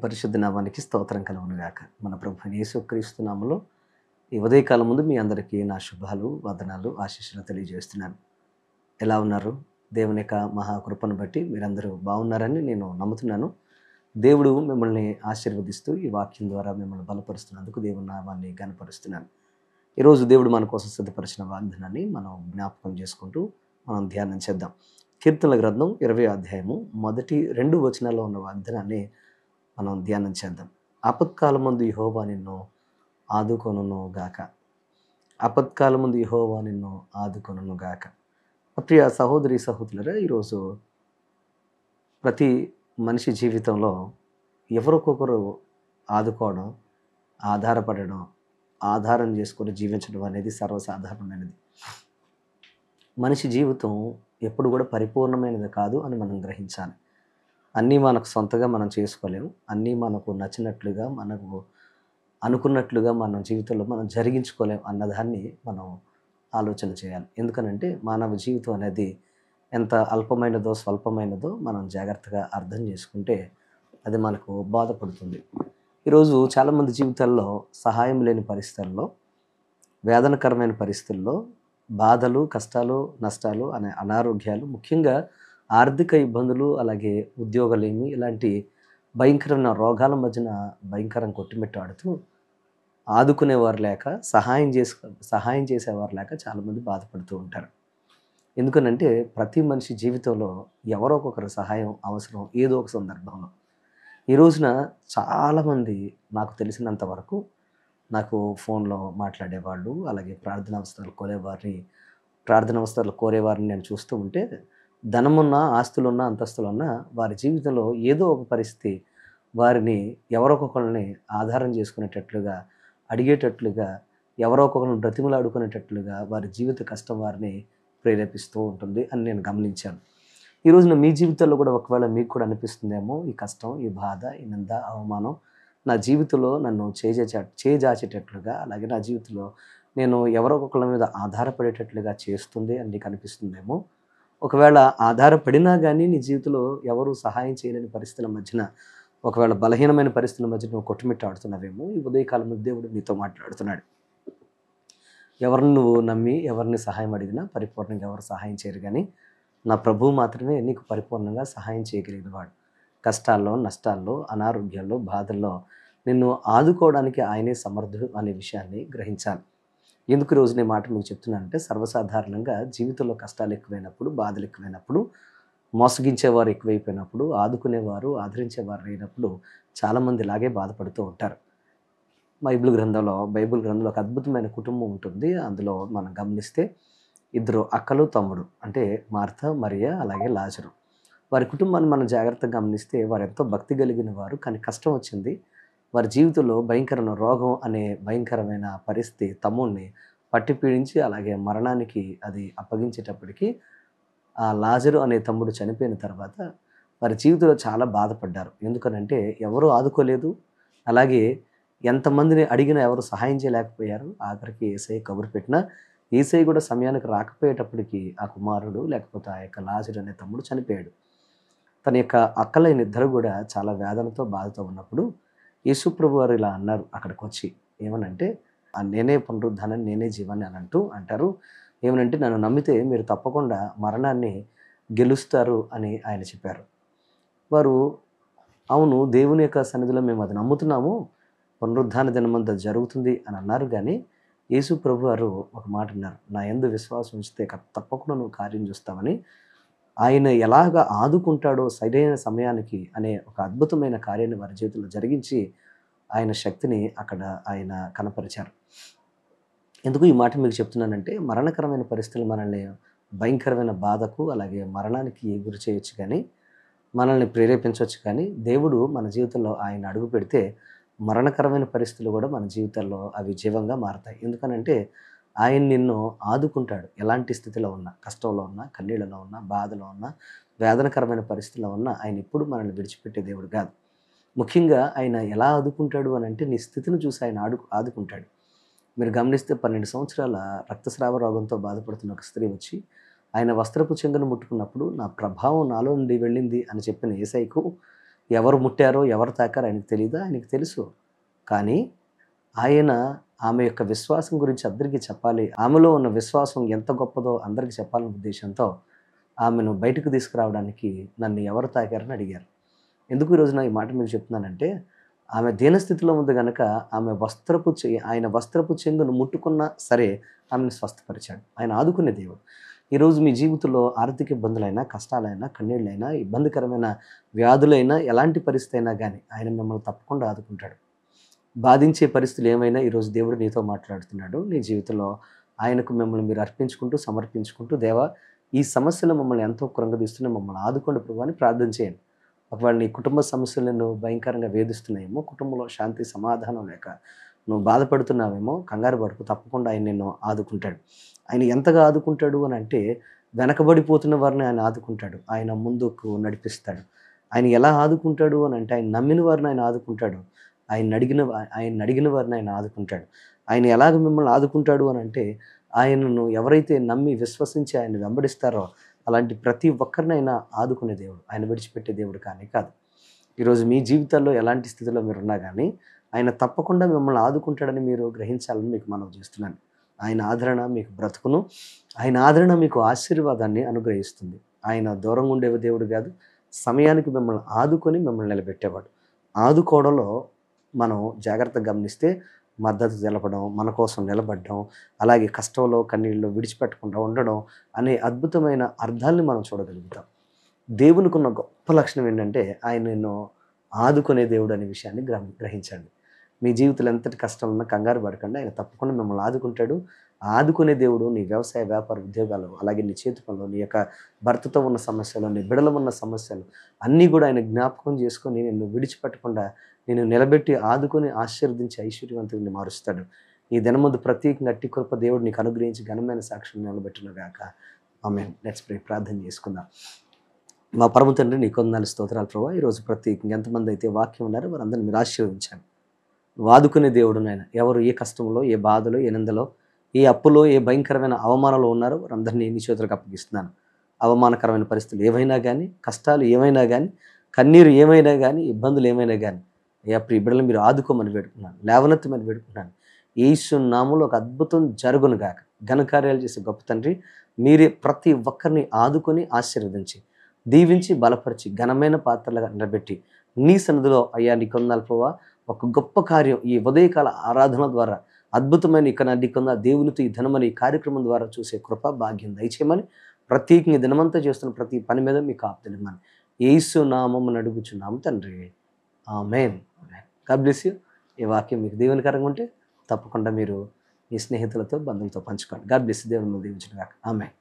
పరిశుద్ధ నామానికి స్తోత్రం కలుగునుగాక. మన ప్రభువైన యేసుక్రీస్తు నామములో ఈ ఉదయకాలం ముందు మీ అందరికీ నా శుభాలు, వందనాలు, ఆశీస్సులు తెలియజేస్తున్నాను. ఎలా ఉన్నారు? దేవుని యొక్క మహాకృపను బట్టి మీరందరూ బాగున్నారని నేను నమ్ముతున్నాను. దేవుడు మిమ్మల్ని ఆశీర్వదిస్తూ ఈ వాక్యం ద్వారా మిమ్మల్ని బలపరుస్తున్నందుకు దేవుని నామాన్ని ఘనపరుస్తున్నాను. ఈరోజు దేవుడు మన కోసం సిద్ధపరిచిన వాగ్దానాన్ని మనం జ్ఞాపకం చేసుకుంటూ మనం ధ్యానం చేద్దాం. కీర్తనల గ్రంథం 20వ అధ్యాయము మొదటి 2 వచనాల్లో ఉన్న వాగ్దానాన్ని మనం ధ్యానం చేద్దాం. ఆపత్కాలమందు యెహోవా నిన్ను ఆదుకొనును గాక. ఆపత్కాలమందు యెహోవా నిన్ను ఆదుకొనును గాక. ప్రియ సహోదరి సహోదరులారా, ఈరోజు ప్రతి మనిషి జీవితంలో ఎవరికొకరు ఆదుకోవడం, ఆధారపడడం, ఆధారం చేసుకొని జీవించడం అనేది సర్వసాధారణమైనది. మనిషి జీవితం ఎప్పుడు కూడా పరిపూర్ణమైనది కాదు అని మనం గ్రహించాలి. అన్నీ మనకు సొంతగా మనం చేసుకోలేము. అన్నీ మనకు నచ్చినట్లుగా, మనకు అనుకున్నట్లుగా మన జీవితంలో మనం జరిగించుకోలేము అన్నదాన్ని మనం ఆలోచన చేయాలి. ఎందుకనంటే మానవ జీవితం అనేది ఎంత అల్పమైనదో, స్వల్పమైనదో మనం జాగ్రత్తగా అర్థం చేసుకుంటే అది మనకు బాధపడుతుంది. ఈరోజు చాలామంది జీవితాల్లో సహాయం లేని పరిస్థితుల్లో, వేదనకరమైన పరిస్థితుల్లో, బాధలు, కష్టాలు, నష్టాలు, అనారోగ్యాలు, ముఖ్యంగా ఆర్థిక ఇబ్బందులు, అలాగే ఉద్యోగలేమి, ఇలాంటి భయంకరమైన రోగాల మధ్యన భయంకరం కొట్టుమిట్టాడుతూ ఆదుకునేవారు లేక, సహాయం చేసేవారు లేక చాలామంది బాధపడుతూ ఉంటారు. ఎందుకనంటే ప్రతి మనిషి జీవితంలో ఎవరో ఒకరి సహాయం అవసరం ఏదో ఒక సందర్భంలో. ఈ రోజున చాలామంది నాకు తెలిసినంత వరకు నాకు ఫోన్లో మాట్లాడేవాళ్ళు, అలాగే ప్రార్థన అవసరాలు కోరేవారిని నేను చూస్తూ ఉంటే, ధనమున్నా, ఆస్తులున్నా, అంతస్తులున్నా వారి జీవితంలో ఏదో ఒక పరిస్థితి వారిని ఎవరొకొకరిని ఆధారం చేసుకునేటట్లుగా, అడిగేటట్లుగా, ఎవరొకొకరిని బ్రతిమలాడుకునేటట్లుగా వారి జీవిత కష్టం వారిని ప్రేరేపిస్తూ ఉంటుంది అని నేను గమనించాను. ఈ రోజున మీ జీవితాల్లో కూడా ఒకవేళ మీకు కూడా అనిపిస్తుందేమో, ఈ కష్టం, ఈ బాధ, ఈ నింద, అవమానం నా జీవితంలో నన్ను చేజాచేటట్లుగా, అలాగే నా జీవితంలో నేను ఎవరో ఒకళ్ళ మీద ఆధారపడేటట్లుగా చేస్తుంది అని నీకు అనిపిస్తుందేమో. ఒకవేళ ఆధారపడినా కానీ నీ జీవితంలో ఎవరు సహాయం చేయలేని పరిస్థితుల మధ్యన, ఒకవేళ బలహీనమైన పరిస్థితుల మధ్య నువ్వు కొట్టుమిట్టాడుతున్నావేమో, ఈ ఉదయకాలంలో దేవుడు నీతో మాట్లాడుతున్నాడు. ఎవరిని నువ్వు నమ్మి ఎవరిని సహాయం అడిగినా పరిపూర్ణంగా ఎవరు సహాయం చేయరు, కానీ నా ప్రభువు మాత్రమే నీకు పరిపూర్ణంగా సహాయం చేయగలిగిన వాడు. కష్టాల్లో, నష్టాల్లో, అనారోగ్యాల్లో, బాధల్లో నిన్ను ఆదుకోవడానికి ఆయనే సమర్థుడు అనే విషయాన్ని గ్రహించాలి. ఎందుకు ఈరోజు నేను మాట మీకు చెప్తున్నానంటే, సర్వసాధారణంగా జీవితంలో కష్టాలు ఎక్కువైనప్పుడు, బాధలు ఎక్కువైనప్పుడు, మోసగించేవారు ఎక్కువైపోయినప్పుడు, ఆదుకునేవారు, ఆదరించేవారు లేనప్పుడు చాలామంది ఇలాగే బాధపడుతూ ఉంటారు. బైబిల్ గ్రంథంలో ఒక అద్భుతమైన కుటుంబం ఉంటుంది. అందులో మనం గమనిస్తే 2 అక్కలు, తమ్ముడు, అంటే మార్త, మరియ, అలాగే లాజరు. వారి కుటుంబాన్ని మనం జాగ్రత్తగా గమనిస్తే వారు ఎంతో భక్తి కలిగిన వారు. కానీ కష్టం వచ్చింది. వారి జీవితంలో భయంకరమైన రోగం అనే భయంకరమైన పరిస్థితి తమ్ముడిని పట్టి పీడించి, అలాగే మరణానికి అది అప్పగించేటప్పటికి ఆ లాజరు అనే తమ్ముడు చనిపోయిన తర్వాత వారి జీవితంలో చాలా బాధపడ్డారు. ఎందుకనంటే ఎవరు ఆదుకోలేదు, అలాగే ఎంతమందిని అడిగినా ఎవరు సహాయం చేయలేకపోయారు. ఆఖరికి యేసయ్య కబురు పెట్టినా యేసయ్య కూడా సమయానికి రాకపోయేటప్పటికి ఆ కుమారుడు, లేకపోతే ఆ యొక్క లాజరు అనే తమ్ముడు చనిపోయాడు. తన యొక్క అక్కలైన ఇద్దరు కూడా చాలా వేదనతో, బాధతో ఉన్నప్పుడు యేసుప్రభు వారు ఇలా అన్నారు అక్కడికి వచ్చి. ఏమనంటే, నేనే పునరుద్ధానాన్ని, నేనే జీవాన్ని అని అంటారు. ఏమనంటే, నన్ను నమ్మితే మీరు తప్పకుండా మరణాన్ని గెలుస్తారు అని ఆయన చెప్పారు. వారు అవును, దేవుని యొక్క సన్నిధిలో మేము అది నమ్ముతున్నాము, పునరుద్ధాన దినమందు అది జరుగుతుంది అని అన్నారు. కానీ యేసు ప్రభు వారు ఒక మాట అన్నారు, నా యందు విశ్వాసం ఉంచితే తప్పకుండా నువ్వు కార్యం చూస్తామని. ఆయన ఎలాగ ఆదుకుంటాడో సరైన సమయానికి అనే ఒక అద్భుతమైన కార్యాన్ని వారి జీవితంలో జరిగించి ఆయన శక్తిని అక్కడ ఆయన కనపరిచారు. ఎందుకు ఈ మాట మీకు చెప్తున్నానంటే, మరణకరమైన పరిస్థితులు మనల్ని భయంకరమైన బాధకు, అలాగే మరణానికి గురి చేయొచ్చు, కానీ మనల్ని ప్రేరేపించవచ్చు. కానీ దేవుడు మన జీవితంలో ఆయన అడుగు పెడితే మరణకరమైన పరిస్థితులు కూడా మన జీవితాల్లో అవి జీవంగా మారతాయి. ఎందుకనంటే ఆయన నిన్ను ఆదుకుంటాడు. ఎలాంటి స్థితిలో ఉన్నా, కష్టంలో ఉన్నా, కన్నీళ్ళలో ఉన్నా, బాధలో ఉన్నా, వేదనకరమైన పరిస్థితిలో ఉన్నా ఆయన ఎప్పుడు మనల్ని విడిచిపెట్టే దేవుడు కాదు. ముఖ్యంగా ఆయన ఎలా ఆదుకుంటాడు అని అంటే, నీ స్థితిని చూసి ఆయన ఆదుకుంటాడు. మీరు గమనిస్తే 12 సంవత్సరాల రక్తస్రావ రోగంతో బాధపడుతున్న ఒక స్త్రీ వచ్చి ఆయన వస్త్రపు చెంగును ముట్టుకున్నప్పుడు నా ప్రభావం నాలో నుండి వెళ్ళింది అని చెప్పిన యేసయ్యకు ఎవరు ముట్టారో, ఎవరు తాకారో ఆయనకు తెలీదా? ఆయనకు తెలుసు. కానీ ఆయన ఆమె యొక్క విశ్వాసం గురించి అందరికీ చెప్పాలి. ఆమెలో ఉన్న విశ్వాసం ఎంత గొప్పదో అందరికి చెప్పాలనే ఉద్దేశంతో ఆమెను బయటకు తీసుకురావడానికి నన్ను ఎవరు తాకారని అడిగారు. ఎందుకు ఈ రోజున ఈ మాట మీకు చెప్తున్నానంటే, ఆమె దీనస్థితిలో ఉంది గనక ఆయన వస్త్రపు చెంగును ముట్టుకున్నా సరే ఆమెను స్వస్థపరిచాడు. ఆయన ఆదుకునే దేవుడు. ఈరోజు మీ జీవితంలో ఆర్థిక ఇబ్బందులైనా, కష్టాలైనా, కన్నీళ్ళైనా, ఇబ్బందికరమైన వ్యాధులైనా, ఎలాంటి పరిస్థితి అయినా గానీ ఆయన మిమ్మల్ని తప్పకుండా ఆదుకుంటాడు. బాధించే పరిస్థితులు ఏమైనా ఈరోజు దేవుడు నీతో మాట్లాడుతున్నాడు. నీ జీవితంలో ఆయనకు మిమ్మల్ని మీరు అర్పించుకుంటూ, సమర్పించుకుంటూ, దేవా ఈ సమస్యలు మమ్మల్ని ఎంతో కృంగదీస్తున్నాయి, మమ్మల్ని ఆదుకోండి ప్రభువా అని ప్రార్థన చేయండి. ఒకవేళ నీ కుటుంబ సమస్యలు నిన్ను భయంకరంగా వేధిస్తున్నాయేమో, కుటుంబంలో శాంతి సమాధానం లేక నువ్వు బాధపడుతున్నావేమో, కంగారు పడకు, తప్పకుండా ఆయన నిన్ను ఆదుకుంటాడు. ఆయన ఎంతగా ఆదుకుంటాడు అని అంటే, వెనకబడిపోతున్న వారిని ఆయన ఆదుకుంటాడు. ఆయన ముందుకు నడిపిస్తాడు. ఆయన ఎలా ఆదుకుంటాడు అని అంటే, ఆయన నమ్మిన వారిని ఆయన ఆదుకుంటాడు. ఆయన అడిగిన వారిని ఆయన ఆదుకుంటాడు. ఆయన ఎలాగ మిమ్మల్ని ఆదుకుంటాడు అని అంటే, ఆయనను ఎవరైతే నమ్మి విశ్వసించి ఆయన వెంబడిస్తారో అలాంటి ప్రతి ఒక్కరిని ఆయన ఆదుకునే దేవుడు. ఆయన విడిచిపెట్టే దేవుడు కానీ కాదు. ఈరోజు మీ జీవితాల్లో ఎలాంటి స్థితిలో మీరున్నా కానీ ఆయన తప్పకుండా మిమ్మల్ని ఆదుకుంటాడని మీరు గ్రహించాలని మీకు మనవి చేస్తున్నాను. ఆయన ఆదరణ మీకు బ్రతుకును, ఆయన ఆదరణ మీకు ఆశీర్వాదాన్ని అనుగ్రహిస్తుంది. ఆయన దూరంగా ఉండే దేవుడు కాదు, సమయానికి మిమ్మల్ని ఆదుకొని మిమ్మల్ని నిలబెట్టేవాడు. ఆదుకోవడంలో మనం జాగ్రత్తగా గమనిస్తే మద్దతు తెలపడం, మన కోసం నిలబడడం, అలాగే కష్టంలో కన్నీళ్ళలో విడిచిపెట్టకుండా ఉండడం అనే అద్భుతమైన అర్థాల్ని మనం చూడగలుగుతాం. దేవునికి ఉన్న గొప్ప లక్షణం ఏంటంటే ఆయన నిన్ను ఆదుకునే దేవుడు అనే విషయాన్ని గ్రహించండి. మీ జీవితంలో ఎంతటి కష్టాలు ఉన్నా కంగారు పడకండి. ఆయన తప్పకుండా మిమ్మల్ని ఆదుకుంటాడు. ఆదుకునే దేవుడు నీ వ్యవసాయ, వ్యాపార, ఉద్యోగాలు, అలాగే నీ చేతి పనులు, నీ యొక్క భర్తతో ఉన్న సమస్యలు, నీ బిడ్డలో ఉన్న సమస్యలు అన్నీ కూడా ఆయన జ్ఞాపకం చేసుకొని నిన్ను విడిచిపెట్టకుండా నిన్ను నిలబెట్టి ఆదుకొని ఆశీర్వదించి ఐశ్వర్యవంతుడిని మారుస్తాడు. ఈ దినమందు ప్రత్యేకంగా అట్టి కృప దేవుడు నీకు అనుగ్రహించి ఘనమైన సాక్ష్యం నిలబెట్టును గాక. ఆమేన్. Let's pray. ప్రార్థన చేసుకుందాం. మా పరమ తండ్రి నీకు వందనాలు, స్తోత్రాలు ప్రభువా. ఈరోజు ప్రత్యేకంగా ఎంతమంది అయితే వాక్యం ఉన్నారో వారందరినీ మీరు ఆశీర్వదించండి. నువ్వు ఆదుకునే దేవుడు నాయన. ఎవరు ఏ కష్టంలో, ఏ బాధలో, ఏ నిందలో, ఏ అప్పులో, ఏ భయంకరమైన అవమానంలో ఉన్నారో వారందరినీ నీ చేతులకు అప్పగిస్తున్నాను. అవమానకరమైన పరిస్థితులు ఏవైనా కానీ, కష్టాలు ఏమైనా కానీ, కన్నీరు ఏమైనా కానీ, ఇబ్బందులు ఏమైనా కానీ అయ్యా ప్రియ బిడ్డలను మీరు ఆదుకోమని వేడుకున్నాను, లేవనెత్తమని వేడుకున్నాను. యేసు నామములో ఒక అద్భుతం జరుగును గాక. ఘనకార్యాలు చేసే గొప్ప తండ్రి, మీరే ప్రతి ఒక్కరిని ఆదుకొని ఆశీర్వదించి దీవించి బలపరిచి ఘనమైన పాత్రలుగా నిలబెట్టి నీ సన్నిధిలో అయ్యా నీ కొందాలు ప్రభువా ఒక గొప్ప కార్యం ఈ ఉదయకాల ఆరాధన ద్వారా అద్భుతమైన ఇక్కడ నీకున్న దేవునితో ఈ ధనమని ఈ కార్యక్రమం ద్వారా చూసే కృప భాగ్యం దయచేయమని ప్రత్యేకంగా దినమంతా చేస్తున్న ప్రతి పని మీద మీకు ఆపుదలమని యేసు నామమున అడుగుచున్నాము తండ్రి. ఆమేన్. God bless you. ఈ వాక్యం మీకు దీవెనకరంగా ఉంటే తప్పకుండా మీరు మీ స్నేహితులతో, బంధువులతో పంచుకోండి. God bless you. దేవుని దీవించును గాక. ఆమేన్.